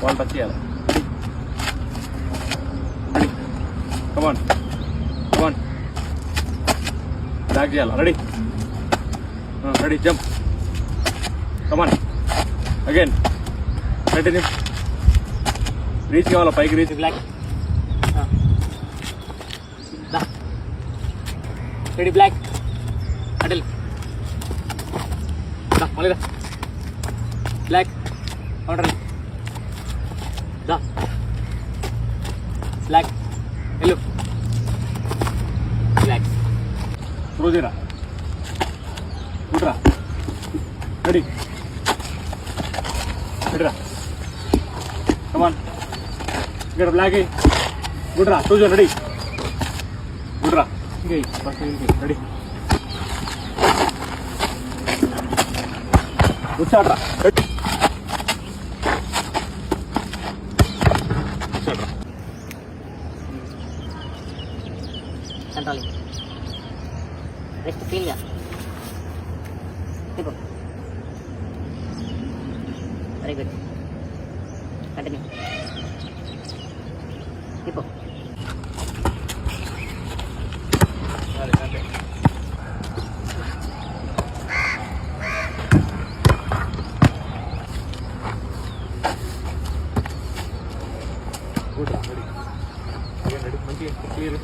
Ball touch చేయాలి. Come on come on back చేయాలి. Ready ready jump come on again continue. Reach కావాలా పైకి రీచ్. బ్లాక్ రెడీ బ్లాక్ అటల్ మళ్ళీ బ్లాక్ ఆర్డర్ దా బ్లాక్ ఎల్లు బ్లాక్ త్రో చేయరా. గుడ్రా రెడీ రెడీరా కమాన్ ఇక్కడ బ్లాక్ గుడ్రా టూ జోన్ రెడీ గుడ్రా ఇంకా ఫస్ట్ రెడీ కూర్చోడ్రా కంట్రోలింగ్ రెస్ట్ ఫీల్గా తిప్పు. వెరీ గుడ్ కంటిన్యూ తిప్పు. గుడ్ రెడీ రెడీ మంచిగా క్లియర్